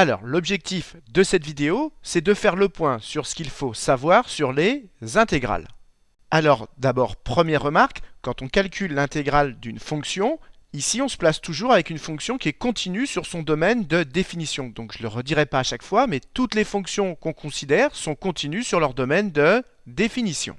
Alors, l'objectif de cette vidéo, c'est de faire le point sur ce qu'il faut savoir sur les intégrales. Alors, d'abord, première remarque, quand on calcule l'intégrale d'une fonction, ici on se place toujours avec une fonction qui est continue sur son domaine de définition. Donc je ne le redirai pas à chaque fois, mais toutes les fonctions qu'on considère sont continues sur leur domaine de définition.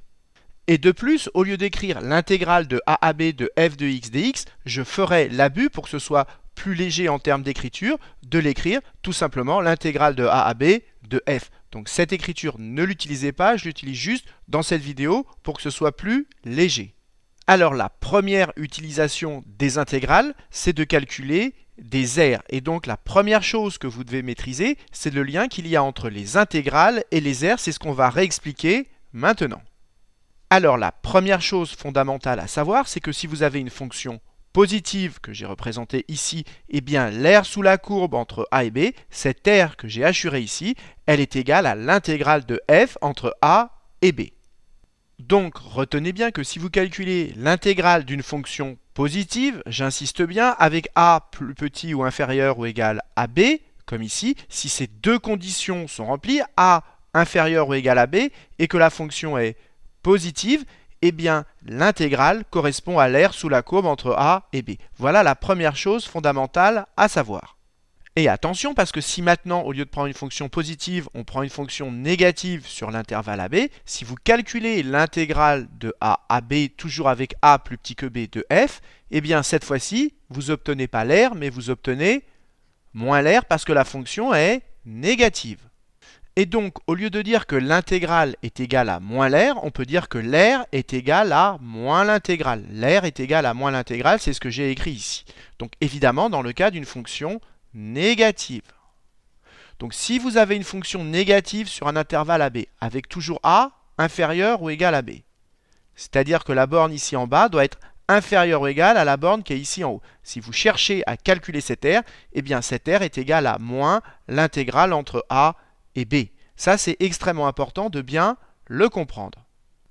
Et de plus, au lieu d'écrire l'intégrale de a à b de f de x dx, je ferai l'abus pour que ce soit plus léger en termes d'écriture, de l'écrire tout simplement l'intégrale de a à b de f. Donc cette écriture, ne l'utilisez pas, je l'utilise juste dans cette vidéo pour que ce soit plus léger. Alors la première utilisation des intégrales, c'est de calculer des aires. Et donc la première chose que vous devez maîtriser, c'est le lien qu'il y a entre les intégrales et les aires. C'est ce qu'on va réexpliquer maintenant. Alors la première chose fondamentale à savoir, c'est que si vous avez une fonction positive que j'ai représentée ici, eh bien l'aire sous la courbe entre a et b, cette aire que j'ai assurée ici, elle est égale à l'intégrale de f entre a et b. Donc retenez bien que si vous calculez l'intégrale d'une fonction positive, j'insiste bien, avec a plus petit ou inférieur ou égal à b, comme ici, si ces deux conditions sont remplies, a inférieur ou égal à b, et que la fonction est positive, eh bien l'intégrale correspond à l'aire sous la courbe entre a et b. Voilà la première chose fondamentale à savoir. Et attention, parce que si maintenant, au lieu de prendre une fonction positive, on prend une fonction négative sur l'intervalle AB, si vous calculez l'intégrale de a à b, toujours avec a plus petit que b de f, eh bien cette fois-ci, vous n'obtenez pas l'aire, mais vous obtenez moins l'aire parce que la fonction est négative. Et donc, au lieu de dire que l'intégrale est égale à moins l'aire, on peut dire que l'aire est égale à moins l'intégrale. L'aire est égale à moins l'intégrale, c'est ce que j'ai écrit ici. Donc évidemment, dans le cas d'une fonction négative. Donc si vous avez une fonction négative sur un intervalle AB, avec toujours a inférieur ou égal à b, c'est-à-dire que la borne ici en bas doit être inférieure ou égale à la borne qui est ici en haut. Si vous cherchez à calculer cette aire, eh bien cette aire est égale à moins l'intégrale entre a et b. Ça, c'est extrêmement important de bien le comprendre.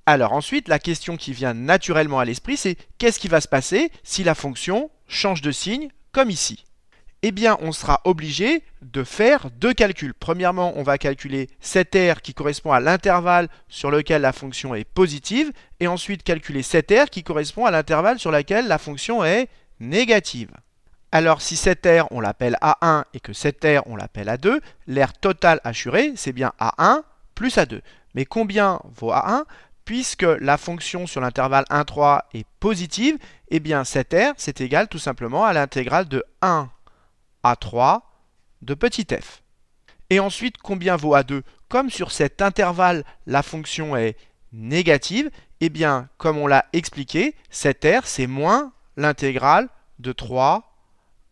Alors ensuite, la question qui vient naturellement à l'esprit, c'est qu'est-ce qui va se passer si la fonction change de signe, comme ici? Eh bien, on sera obligé de faire deux calculs. Premièrement, on va calculer cette aire qui correspond à l'intervalle sur lequel la fonction est positive, et ensuite calculer cette aire qui correspond à l'intervalle sur lequel la fonction est négative. Alors, si cette aire, on l'appelle A1 et que cette aire, on l'appelle A2, l'aire totale assurée, c'est bien A1 plus A2. Mais combien vaut A1? Puisque la fonction sur l'intervalle 1, 3 est positive, eh bien cette aire, c'est égal tout simplement à l'intégrale de 1 à 3 de petit f. Et ensuite, combien vaut A2? Comme sur cet intervalle, la fonction est négative, eh bien, comme on l'a expliqué, cette aire, c'est moins l'intégrale de 3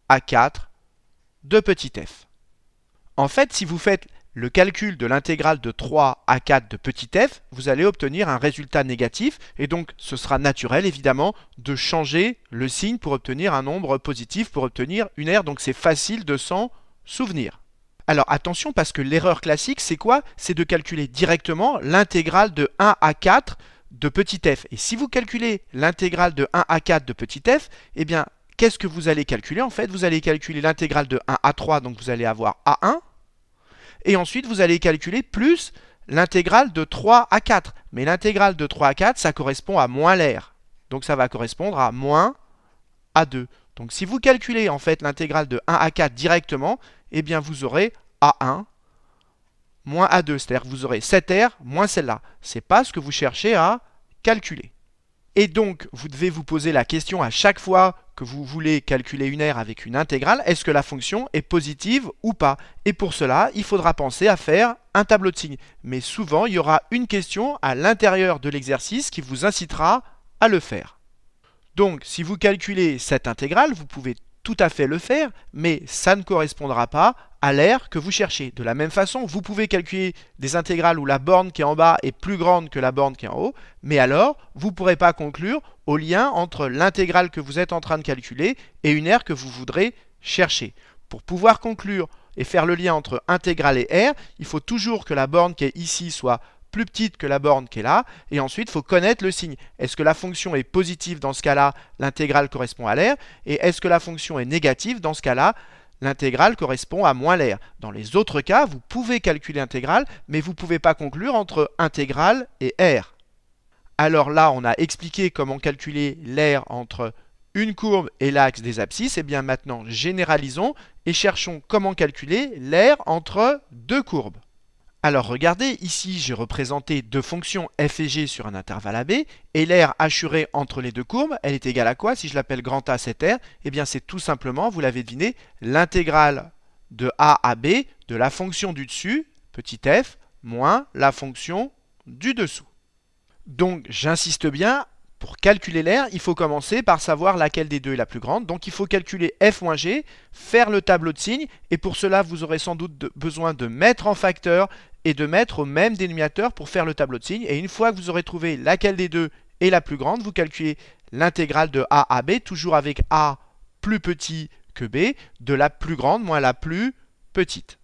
à 4 de petit f. En fait, si vous faites le calcul de l'intégrale de 3 à 4 de petit f, vous allez obtenir un résultat négatif, et donc ce sera naturel évidemment de changer le signe pour obtenir un nombre positif, pour obtenir une aire, donc c'est facile de s'en souvenir. Alors attention, parce que l'erreur classique, c'est quoi? C'est de calculer directement l'intégrale de 1 à 4 de petit f. Et si vous calculez l'intégrale de 1 à 4 de petit f, eh bien, qu'est-ce que vous allez calculer? En fait, vous allez calculer l'intégrale de 1 à 3, donc vous allez avoir A1, et ensuite vous allez calculer plus l'intégrale de 3 à 4. Mais l'intégrale de 3 à 4, ça correspond à moins l'aire. Donc ça va correspondre à moins A2. Donc si vous calculez en fait l'intégrale de 1 à 4 directement, eh bien vous aurez A1 moins A2. C'est-à-dire que vous aurez cette aire moins celle-là. Ce n'est pas ce que vous cherchez à calculer. Et donc, vous devez vous poser la question à chaque fois que vous voulez calculer une aire avec une intégrale, est-ce que la fonction est positive ou pas? Et pour cela, il faudra penser à faire un tableau de signes. Mais souvent, il y aura une question à l'intérieur de l'exercice qui vous incitera à le faire. Donc, si vous calculez cette intégrale, vous pouvez tout à fait le faire, mais ça ne correspondra pas à l'aire que vous cherchez. De la même façon, vous pouvez calculer des intégrales où la borne qui est en bas est plus grande que la borne qui est en haut, mais alors, vous ne pourrez pas conclure au lien entre l'intégrale que vous êtes en train de calculer et une aire que vous voudrez chercher. Pour pouvoir conclure et faire le lien entre intégrale et aire, il faut toujours que la borne qui est ici soit plus petite que la borne qui est là, et ensuite il faut connaître le signe. Est-ce que la fonction est positive? Dans ce cas-là, l'intégrale correspond à l'aire, et est-ce que la fonction est négative? Dans ce cas-là, l'intégrale correspond à moins l'air. Dans les autres cas, vous pouvez calculer l'intégrale, mais vous ne pouvez pas conclure entre intégrale et r. Alors là, on a expliqué comment calculer l'air entre une courbe et l'axe des abscisses. Et bien maintenant, généralisons et cherchons comment calculer l'air entre deux courbes. Alors regardez, ici j'ai représenté deux fonctions f et g sur un intervalle AB, et l'aire assurée entre les deux courbes, elle est égale à quoi si je l'appelle grand A cette aire? Eh bien c'est tout simplement, vous l'avez deviné, l'intégrale de A à B de la fonction du dessus, petit f, moins la fonction du dessous. Donc j'insiste bien, pour calculer l'aire, il faut commencer par savoir laquelle des deux est la plus grande. Donc il faut calculer f moins g, faire le tableau de signes, et pour cela vous aurez sans doute besoin de mettre en facteur et de mettre au même dénominateur pour faire le tableau de signes. Et une fois que vous aurez trouvé laquelle des deux est la plus grande, vous calculez l'intégrale de a à b, toujours avec a plus petit que b, de la plus grande moins la plus petite.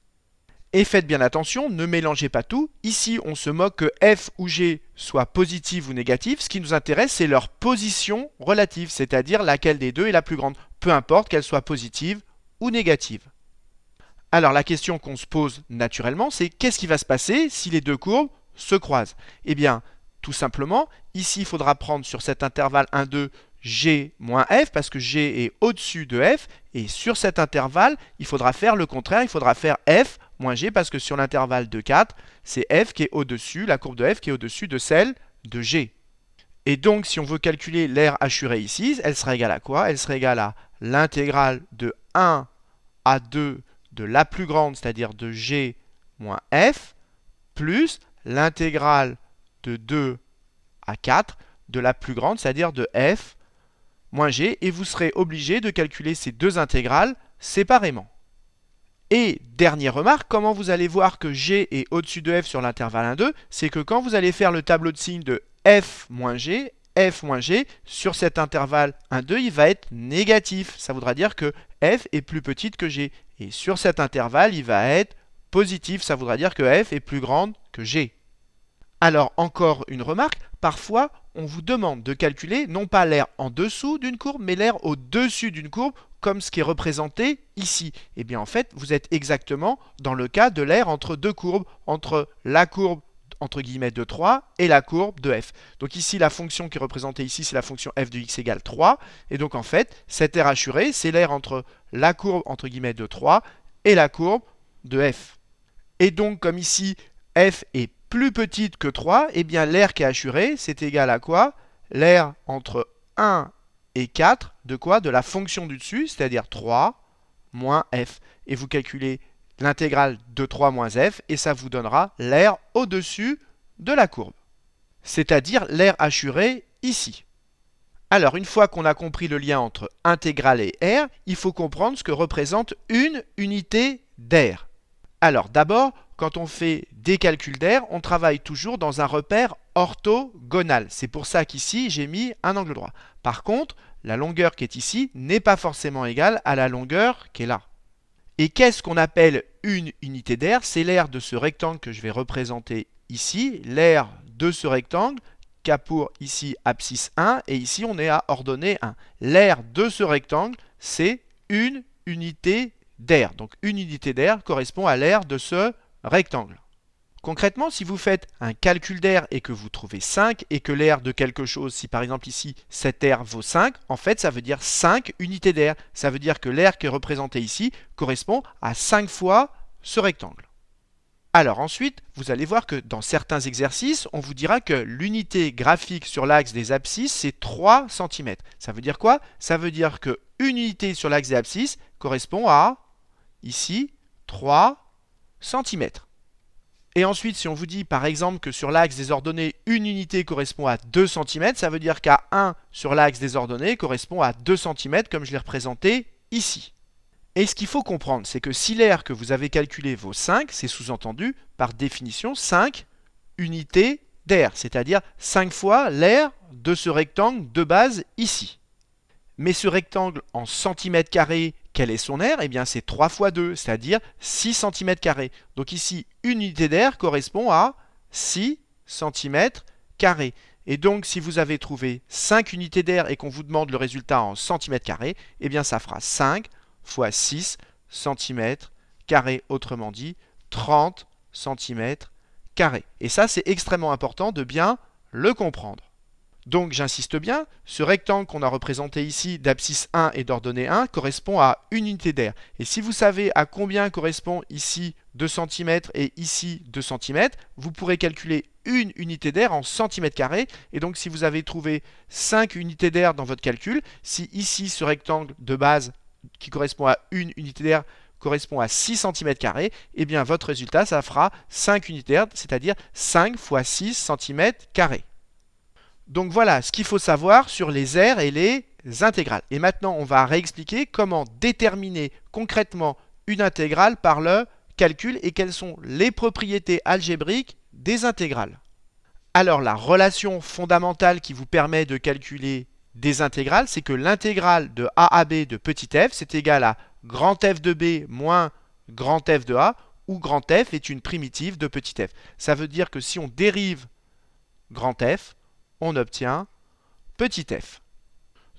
Et faites bien attention, ne mélangez pas tout. Ici, on se moque que f ou g soit positive ou négative. Ce qui nous intéresse, c'est leur position relative, c'est-à-dire laquelle des deux est la plus grande, peu importe qu'elle soit positive ou négative. Alors la question qu'on se pose naturellement, c'est qu'est-ce qui va se passer si les deux courbes se croisent? Eh bien, tout simplement, ici, il faudra prendre sur cet intervalle 1, 2, g moins f, parce que g est au-dessus de f, et sur cet intervalle, il faudra faire le contraire, il faudra faire f moins g, parce que sur l'intervalle de 4, c'est f qui est au-dessus, la courbe de f qui est au-dessus de celle de g. Et donc, si on veut calculer l'aire assurée ici, elle sera égale à quoi? Elle sera égale à l'intégrale de 1 à 2 de la plus grande, c'est-à-dire de g moins f, plus l'intégrale de 2 à 4 de la plus grande, c'est-à-dire de f moins g, et vous serez obligé de calculer ces deux intégrales séparément. Et dernière remarque, comment vous allez voir que g est au-dessus de f sur l'intervalle 1, 2, c'est que quand vous allez faire le tableau de signes de f moins g, sur cet intervalle 1, 2, il va être négatif. Ça voudra dire que f est plus petite que g. Et sur cet intervalle, il va être positif. Ça voudra dire que f est plus grande que g. Alors, encore une remarque, parfois, on vous demande de calculer non pas l'aire en dessous d'une courbe, mais l'aire au-dessus d'une courbe, comme ce qui est représenté ici. Eh bien, en fait, vous êtes exactement dans le cas de l'aire entre deux courbes, entre la courbe entre guillemets de 3 et la courbe de f. Donc ici, la fonction qui est représentée ici, c'est la fonction f de x égale 3. Et donc, en fait, cette aire assurée, c'est l'aire entre la courbe entre guillemets de 3 et la courbe de f. Et donc, comme ici, f est plus petite que 3, eh bien l'aire qui est assurée, c'est égal à quoi? L'aire entre 1 et 4 de quoi? De la fonction du dessus, c'est-à-dire 3 moins f. Et vous calculez l'intégrale de 3 moins f, et ça vous donnera l'aire au-dessus de la courbe. C'est-à-dire l'aire assurée ici. Alors, une fois qu'on a compris le lien entre intégrale et r, il faut comprendre ce que représente une unité d'aire. Alors, d'abord, quand on fait des calculs d'aire, on travaille toujours dans un repère orthogonal. C'est pour ça qu'ici, j'ai mis un angle droit. Par contre, la longueur qui est ici n'est pas forcément égale à la longueur qui est là. Et qu'est-ce qu'on appelle une unité d'aire? C'est l'aire de ce rectangle que je vais représenter ici, l'aire de ce rectangle qui a pour ici abscisse 1, et ici on est à ordonnée 1. L'aire de ce rectangle, c'est une unité d'aire. Donc une unité d'aire correspond à l'aire de ce rectangle. Concrètement, si vous faites un calcul d'aire et que vous trouvez 5 et que l'aire de quelque chose, si par exemple ici cette aire vaut 5, en fait ça veut dire 5 unités d'aire. Ça veut dire que l'aire qui est représentée ici correspond à 5 fois ce rectangle. Alors ensuite, vous allez voir que dans certains exercices, on vous dira que l'unité graphique sur l'axe des abscisses, c'est 3 cm. Ça veut dire quoi? Ça veut dire qu'une unité sur l'axe des abscisses correspond à, ici, 3 cm. Et ensuite, si on vous dit par exemple que sur l'axe des ordonnées, une unité correspond à 2 cm, ça veut dire qu'à 1 sur l'axe des ordonnées correspond à 2 cm comme je l'ai représenté ici. Et ce qu'il faut comprendre, c'est que si l'aire que vous avez calculée vaut 5, c'est sous-entendu, par définition, 5 unités d'aire, c'est-à-dire 5 fois l'aire de ce rectangle de base ici. Mais ce rectangle en centimètres carrés, quelle est son aire? Eh bien, c'est 3 fois 2, c'est-à-dire 6 cm². Donc ici, une unité d'aire correspond à 6 cm². Et donc, si vous avez trouvé 5 unités d'aire et qu'on vous demande le résultat en centimètres carrés, eh bien, ça fera 5 fois 6 cm², autrement dit 30 cm². Et ça, c'est extrêmement important de bien le comprendre. Donc j'insiste bien, ce rectangle qu'on a représenté ici d'abscisse 1 et d'ordonnée 1 correspond à une unité d'aire. Et si vous savez à combien correspond ici 2 cm et ici 2 cm, vous pourrez calculer une unité d'aire en cm². Et donc si vous avez trouvé 5 unités d'aire dans votre calcul, si ici ce rectangle de base qui correspond à une unité d'aire correspond à 6 cm², eh bien votre résultat ça fera 5 unités d'aire, c'est-à-dire 5 fois 6 cm². Donc voilà ce qu'il faut savoir sur les aires et les intégrales. Et maintenant, on va réexpliquer comment déterminer concrètement une intégrale par le calcul et quelles sont les propriétés algébriques des intégrales. Alors la relation fondamentale qui vous permet de calculer des intégrales, c'est que l'intégrale de a à b de petit f, c'est égal à grand f de b moins grand f de a, où grand f est une primitive de petit f. Ça veut dire que si on dérive grand f, on obtient petit f.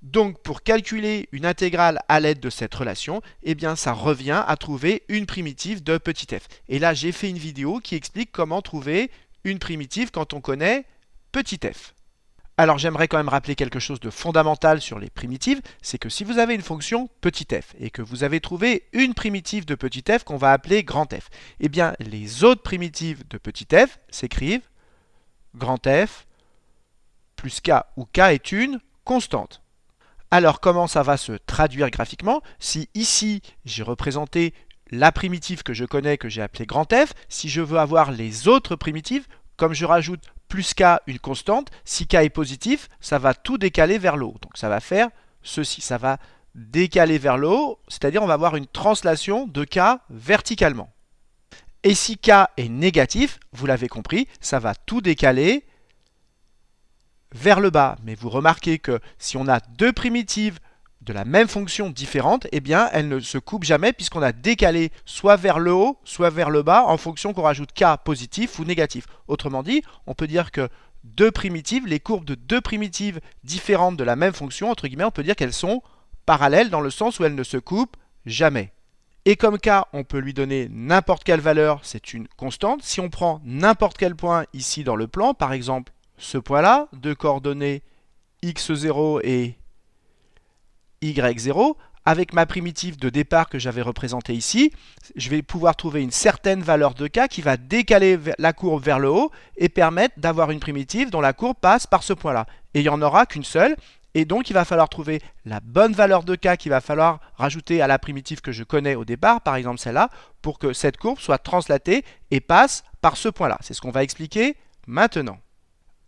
Donc pour calculer une intégrale à l'aide de cette relation, eh bien ça revient à trouver une primitive de petit f. Et là j'ai fait une vidéo qui explique comment trouver une primitive quand on connaît petit f. Alors j'aimerais quand même rappeler quelque chose de fondamental sur les primitives, c'est que si vous avez une fonction petit f et que vous avez trouvé une primitive de petit f qu'on va appeler grand f, eh bien les autres primitives de petit f s'écrivent grand f plus k, où k est une constante. Alors comment ça va se traduire graphiquement? Si ici j'ai représenté la primitive que je connais, que j'ai appelée grand f, si je veux avoir les autres primitives, comme je rajoute plus k, une constante, si k est positif, ça va tout décaler vers le haut. Donc ça va faire ceci, ça va décaler vers le haut, c'est-à-dire on va avoir une translation de k verticalement. Et si k est négatif, vous l'avez compris, ça va tout décaler vers le bas. Mais vous remarquez que si on a deux primitives de la même fonction différente, eh bien elles ne se coupent jamais puisqu'on a décalé soit vers le haut, soit vers le bas en fonction qu'on rajoute k positif ou négatif. Autrement dit, on peut dire que deux primitives, les courbes de deux primitives différentes de la même fonction, entre guillemets, on peut dire qu'elles sont parallèles dans le sens où elles ne se coupent jamais. Et comme k, on peut lui donner n'importe quelle valeur, c'est une constante. Si on prend n'importe quel point ici dans le plan, par exemple ce point-là, de coordonnées x0 et y0, avec ma primitive de départ que j'avais représentée ici, je vais pouvoir trouver une certaine valeur de k qui va décaler la courbe vers le haut et permettre d'avoir une primitive dont la courbe passe par ce point-là. Et il n'y en aura qu'une seule, et donc il va falloir trouver la bonne valeur de k qu'il va falloir rajouter à la primitive que je connais au départ, par exemple celle-là, pour que cette courbe soit translatée et passe par ce point-là. C'est ce qu'on va expliquer maintenant.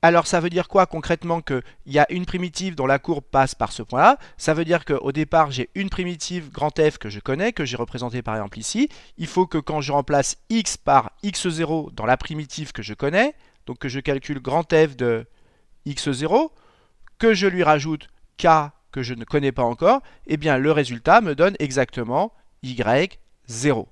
Alors ça veut dire quoi concrètement qu'il y a une primitive dont la courbe passe par ce point-là? Ça veut dire qu'au départ j'ai une primitive grand f que je connais, que j'ai représentée par exemple ici. Il faut que quand je remplace x par x0 dans la primitive que je connais, donc que je calcule grand f de x0, que je lui rajoute k que je ne connais pas encore, eh bien le résultat me donne exactement y0.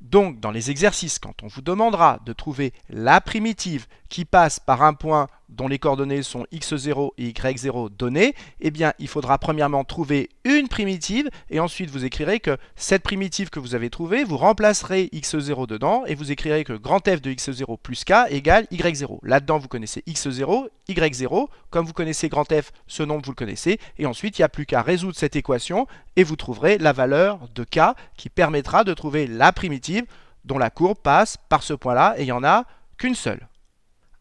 Donc, dans les exercices, quand on vous demandera de trouver la primitive qui passe par un point dont les coordonnées sont x0 et y0 données, eh bien, il faudra premièrement trouver une primitive et ensuite vous écrirez que cette primitive que vous avez trouvée, vous remplacerez x0 dedans et vous écrirez que grand f de x0 plus k égale y0. Là-dedans, vous connaissez x0, y0. Comme vous connaissez grand f, ce nombre, vous le connaissez. Et ensuite, il n'y a plus qu'à résoudre cette équation et vous trouverez la valeur de k qui permettra de trouver la primitive dont la courbe passe par ce point-là et il n'y en a qu'une seule.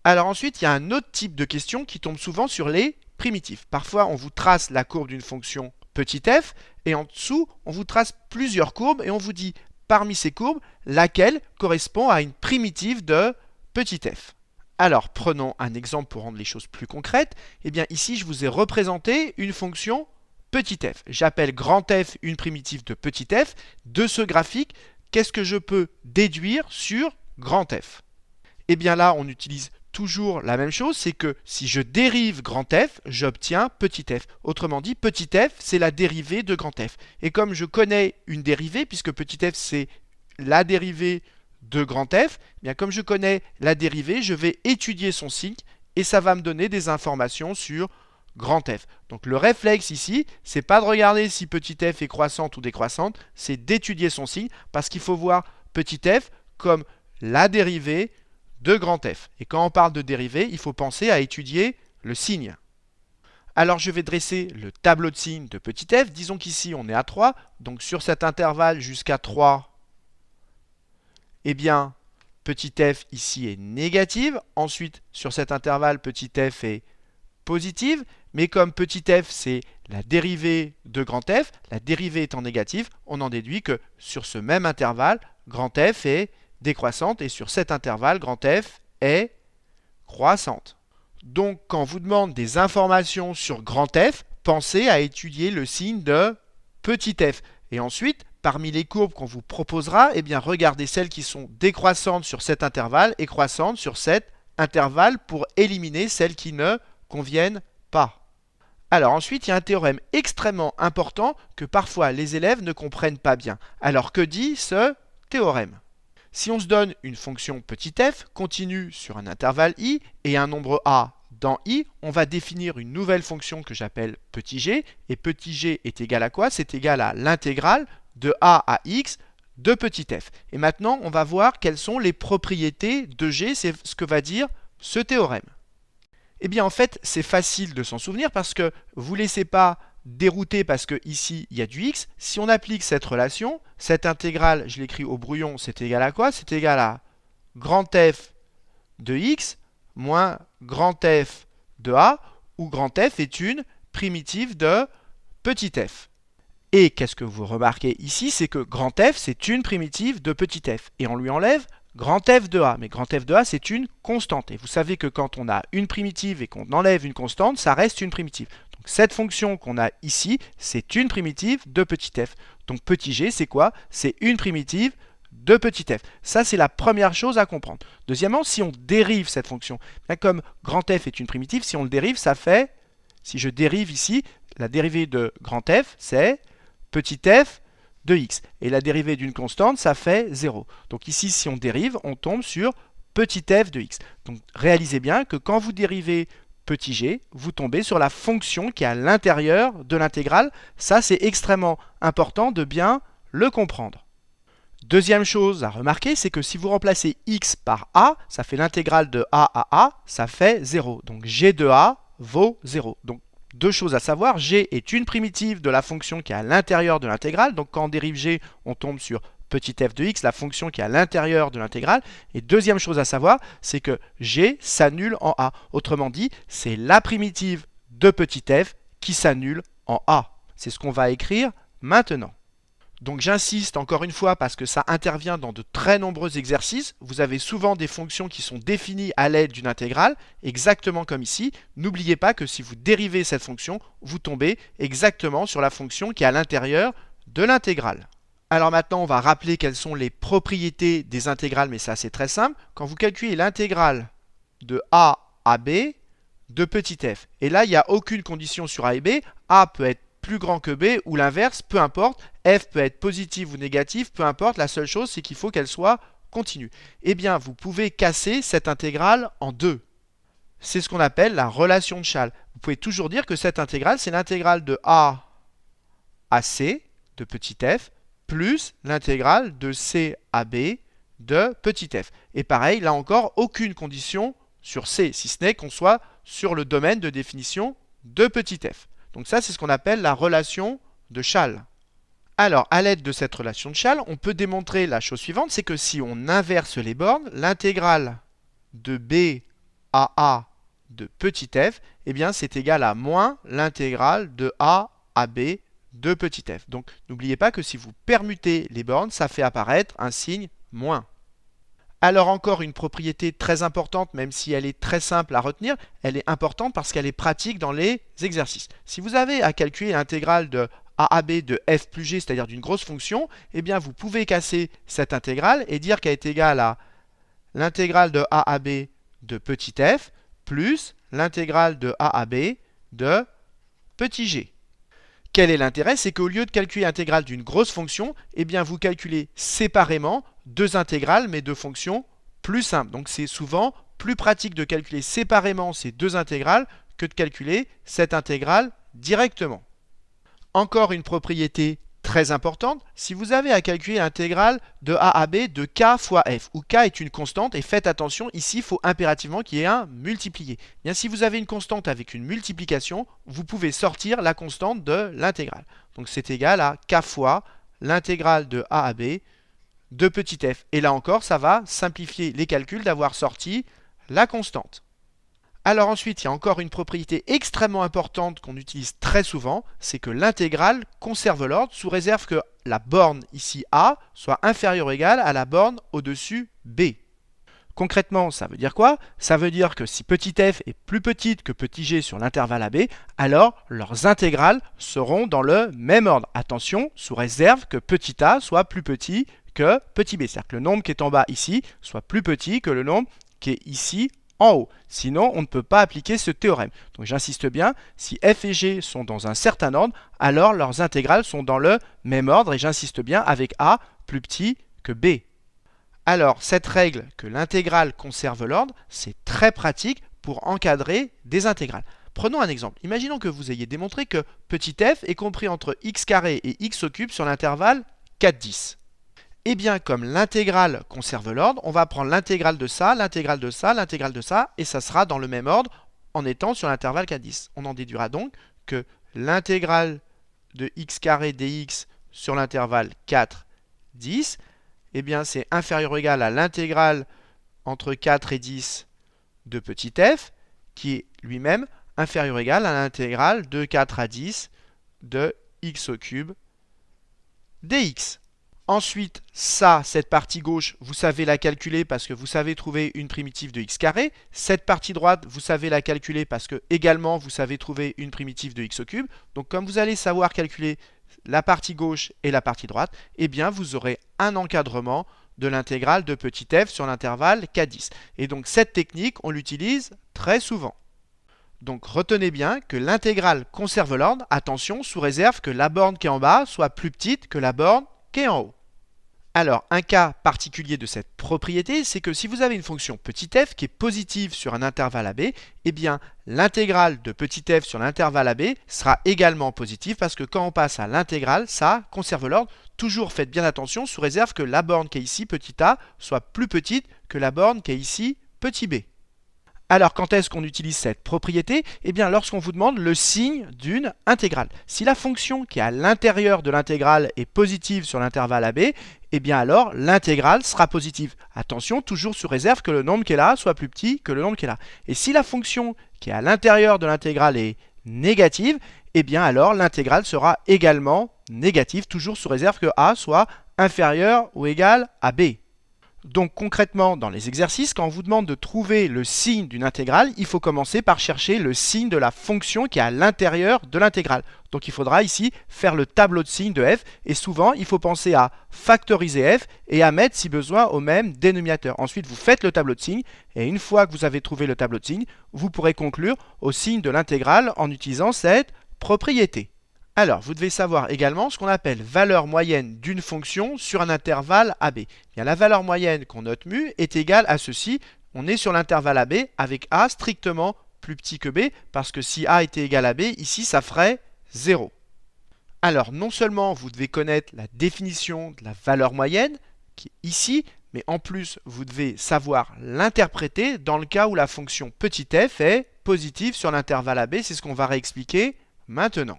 Alors ensuite, il y a un autre type de question qui tombe souvent sur les primitives. Parfois, on vous trace la courbe d'une fonction petit f et en dessous, on vous trace plusieurs courbes et on vous dit parmi ces courbes, laquelle correspond à une primitive de petit f. Alors, prenons un exemple pour rendre les choses plus concrètes. Eh bien, ici, je vous ai représenté une fonction petit f. J'appelle grand f une primitive de petit f. De ce graphique, qu'est-ce que je peux déduire sur grand f? Eh bien là, on utilise toujours la même chose, c'est que si je dérive grand f, j'obtiens petit f. Autrement dit, petit f, c'est la dérivée de grand f. Et comme je connais une dérivée, puisque petit f, c'est la dérivée de grand f, eh bien comme je connais la dérivée, je vais étudier son signe et ça va me donner des informations sur grand F. Donc le réflexe ici, c'est pas de regarder si petit f est croissante ou décroissante, c'est d'étudier son signe parce qu'il faut voir petit f comme la dérivée de grand F. Et quand on parle de dérivée, il faut penser à étudier le signe. Alors je vais dresser le tableau de signes de petit f. Disons qu'ici on est à 3, donc sur cet intervalle jusqu'à 3, eh bien petit f ici est négative. Ensuite sur cet intervalle petit f est positive, mais comme petit f c'est la dérivée de grand F, la dérivée étant négative, on en déduit que sur ce même intervalle, grand F est décroissante et sur cet intervalle, grand F est croissante. Donc quand on vous demande des informations sur grand F, pensez à étudier le signe de petit f. Et ensuite, parmi les courbes qu'on vous proposera, eh bien regardez celles qui sont décroissantes sur cet intervalle et croissantes sur cet intervalle pour éliminer celles qui ne conviennent pas. Alors ensuite, il y a un théorème extrêmement important que parfois les élèves ne comprennent pas bien. Alors que dit ce théorème? Si on se donne une fonction petit f continue sur un intervalle i et un nombre a dans i, on va définir une nouvelle fonction que j'appelle petit g. Et petit g est égal à quoi? C'est égal à l'intégrale de a à x de petit f. Et maintenant, on va voir quelles sont les propriétés de g, c'est ce que va dire ce théorème. Eh bien en fait c'est facile de s'en souvenir parce que vous ne laissez pas dérouter parce que ici il y a du x. Si on applique cette relation, cette intégrale, je l'écris au brouillon, c'est égal à quoi? C'est égal à grand f de x moins grand f de a, où grand f est une primitive de petit f. Et qu'est-ce que vous remarquez ici? C'est que grand f c'est une primitive de petit f. Et on lui enlève grand f de a, mais grand f de a c'est une constante. Et vous savez que quand on a une primitive et qu'on enlève une constante, ça reste une primitive. Donc cette fonction qu'on a ici, c'est une primitive de petit f. Donc petit g, c'est quoi? C'est une primitive de petit f. Ça, c'est la première chose à comprendre. Deuxièmement, si on dérive cette fonction, bien comme grand f est une primitive, si on le dérive, ça fait, si je dérive ici, la dérivée de grand f, c'est petit f de x. Et la dérivée d'une constante, ça fait 0. Donc ici, si on dérive, on tombe sur petit f de x. Donc réalisez bien que quand vous dérivez petit g, vous tombez sur la fonction qui est à l'intérieur de l'intégrale. Ça, c'est extrêmement important de bien le comprendre. Deuxième chose à remarquer, c'est que si vous remplacez x par a, ça fait l'intégrale de a à a, ça fait 0. Donc g de a vaut 0. Donc deux choses à savoir, g est une primitive de la fonction qui est à l'intérieur de l'intégrale. Donc quand on dérive g, on tombe sur petit f de x, la fonction qui est à l'intérieur de l'intégrale. Et deuxième chose à savoir, c'est que g s'annule en a. Autrement dit, c'est la primitive de petit f qui s'annule en a. C'est ce qu'on va écrire maintenant. Donc j'insiste encore une fois parce que ça intervient dans de très nombreux exercices. Vous avez souvent des fonctions qui sont définies à l'aide d'une intégrale, exactement comme ici. N'oubliez pas que si vous dérivez cette fonction, vous tombez exactement sur la fonction qui est à l'intérieur de l'intégrale. Alors maintenant, on va rappeler quelles sont les propriétés des intégrales, mais ça c'est très simple. Quand vous calculez l'intégrale de a à b de petit f, et là il n'y a aucune condition sur a et b, a peut être plus grand que b ou l'inverse, peu importe, f peut être positive ou négative, peu importe, la seule chose c'est qu'il faut qu'elle soit continue. Eh bien, vous pouvez casser cette intégrale en deux. C'est ce qu'on appelle la relation de Schall. Vous pouvez toujours dire que cette intégrale, c'est l'intégrale de a à c de petit f plus l'intégrale de c à b de petit f. Et pareil, là encore, aucune condition sur c, si ce n'est qu'on soit sur le domaine de définition de petit f. Donc ça, c'est ce qu'on appelle la relation de Schall. Alors, à l'aide de cette relation de Schall, on peut démontrer la chose suivante, c'est que si on inverse les bornes, l'intégrale de b à a de petit f, eh bien, c'est égal à moins l'intégrale de a à b de petit f. Donc, n'oubliez pas que si vous permutez les bornes, ça fait apparaître un signe moins. Alors encore une propriété très importante, même si elle est très simple à retenir, elle est importante parce qu'elle est pratique dans les exercices. Si vous avez à calculer l'intégrale de a à b de f plus g, c'est-à-dire d'une grosse fonction, eh bien vous pouvez casser cette intégrale et dire qu'elle est égale à l'intégrale de a à b de petit f plus l'intégrale de a à b de petit g. Quel est l'intérêt? C'est qu'au lieu de calculer l'intégrale d'une grosse fonction, eh bien vous calculez séparément deux intégrales, mais de fonctions plus simples. Donc c'est souvent plus pratique de calculer séparément ces deux intégrales que de calculer cette intégrale directement. Encore une propriété très importante, si vous avez à calculer l'intégrale de a à b de k fois f, où k est une constante, et faites attention, ici il faut impérativement qu'il y ait un multiplié. Bien, si vous avez une constante avec une multiplication, vous pouvez sortir la constante de l'intégrale. Donc c'est égal à k fois l'intégrale de a à b de petit f. Et là encore, ça va simplifier les calculs d'avoir sorti la constante. Alors ensuite, il y a encore une propriété extrêmement importante qu'on utilise très souvent, c'est que l'intégrale conserve l'ordre sous réserve que la borne ici a soit inférieure ou égale à la borne au-dessus b. Concrètement, ça veut dire quoi? Ça veut dire que si petit f est plus petite que petit g sur l'intervalle AB, alors leurs intégrales seront dans le même ordre. Attention, sous réserve que petit a soit plus petit que petit b. C'est-à-dire que le nombre qui est en bas ici soit plus petit que le nombre qui est ici en haut. Sinon, on ne peut pas appliquer ce théorème. Donc j'insiste bien, si f et g sont dans un certain ordre, alors leurs intégrales sont dans le même ordre, et j'insiste bien avec a plus petit que b. Alors, cette règle que l'intégrale conserve l'ordre, c'est très pratique pour encadrer des intégrales. Prenons un exemple. Imaginons que vous ayez démontré que petit f est compris entre x carré et x au cube sur l'intervalle 4, 10. Eh bien, comme l'intégrale conserve l'ordre, on va prendre l'intégrale de ça, l'intégrale de ça, l'intégrale de ça, et ça sera dans le même ordre en étant sur l'intervalle 4, 10. On en déduira donc que l'intégrale de x carré dx sur l'intervalle 4, 10, eh bien, c'est inférieur ou égal à l'intégrale entre 4 et 10 de petit f, qui est lui-même inférieur ou égal à l'intégrale de 4 à 10 de x au cube dx. Ensuite, ça, cette partie gauche, vous savez la calculer parce que vous savez trouver une primitive de x carré. Cette partie droite, vous savez la calculer parce que également vous savez trouver une primitive de x au cube. Donc comme vous allez savoir calculer la partie gauche et la partie droite, eh bien vous aurez un encadrement de l'intégrale de petit f sur l'intervalle 4, 10. Et donc cette technique, on l'utilise très souvent. Donc retenez bien que l'intégrale conserve l'ordre, attention, sous réserve que la borne qui est en bas soit plus petite que la borne qui est en haut. Alors, un cas particulier de cette propriété, c'est que si vous avez une fonction petit f qui est positive sur un intervalle AB, eh bien, l'intégrale de petit f sur l'intervalle AB sera également positive parce que quand on passe à l'intégrale, ça conserve l'ordre. Toujours faites bien attention, sous réserve que la borne qui est ici, petit a, soit plus petite que la borne qui est ici, petit b. Alors, quand est-ce qu'on utilise cette propriété? Eh bien, lorsqu'on vous demande le signe d'une intégrale. Si la fonction qui est à l'intérieur de l'intégrale est positive sur l'intervalle AB, eh bien alors l'intégrale sera positive. Attention, toujours sous réserve que le nombre qui est là soit plus petit que le nombre qui est là. Et si la fonction qui est à l'intérieur de l'intégrale est négative, eh bien alors l'intégrale sera également négative, toujours sous réserve que a soit inférieur ou égal à b. Donc concrètement, dans les exercices, quand on vous demande de trouver le signe d'une intégrale, il faut commencer par chercher le signe de la fonction qui est à l'intérieur de l'intégrale. Donc il faudra ici faire le tableau de signes de f, et souvent il faut penser à factoriser f et à mettre si besoin au même dénominateur. Ensuite vous faites le tableau de signes, et une fois que vous avez trouvé le tableau de signes, vous pourrez conclure au signe de l'intégrale en utilisant cette propriété. Alors, vous devez savoir également ce qu'on appelle valeur moyenne d'une fonction sur un intervalle AB. Bien, la valeur moyenne qu'on note mu est égale à ceci. On est sur l'intervalle AB avec A strictement plus petit que B, parce que si A était égal à B, ici ça ferait 0. Alors, non seulement vous devez connaître la définition de la valeur moyenne, qui est ici, mais en plus vous devez savoir l'interpréter dans le cas où la fonction petit f est positive sur l'intervalle AB. C'est ce qu'on va réexpliquer maintenant.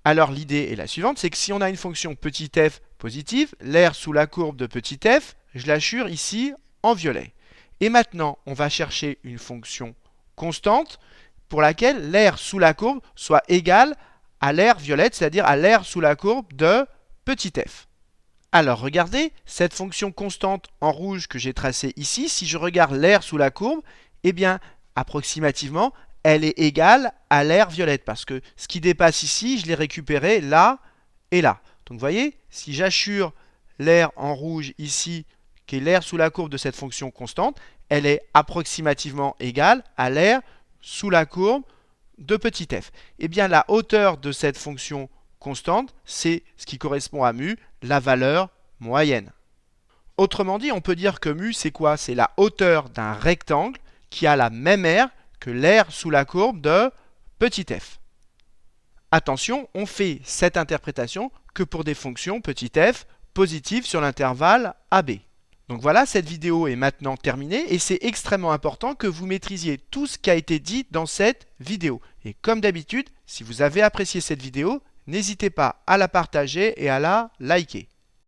Alors l'idée est la suivante, c'est que si on a une fonction petit f positive, l'aire sous la courbe de petit f, je l'assure ici en violet. Et maintenant, on va chercher une fonction constante pour laquelle l'aire sous la courbe soit égale à l'aire violette, c'est-à-dire à l'aire sous la courbe de petit f. Alors regardez, cette fonction constante en rouge que j'ai tracée ici, si je regarde l'aire sous la courbe, eh bien approximativement, elle est égale à l'aire violette, parce que ce qui dépasse ici, je l'ai récupéré là et là. Donc vous voyez, si j'assure l'aire en rouge ici, qui est l'aire sous la courbe de cette fonction constante, elle est approximativement égale à l'aire sous la courbe de petit f. Eh bien la hauteur de cette fonction constante, c'est ce qui correspond à mu, la valeur moyenne. Autrement dit, on peut dire que mu, c'est quoi? C'est la hauteur d'un rectangle qui a la même aire que l'air sous la courbe de petit f. Attention, on fait cette interprétation que pour des fonctions petit f positives sur l'intervalle AB. Donc voilà, cette vidéo est maintenant terminée et c'est extrêmement important que vous maîtrisiez tout ce qui a été dit dans cette vidéo. Et comme d'habitude, si vous avez apprécié cette vidéo, n'hésitez pas à la partager et à la liker.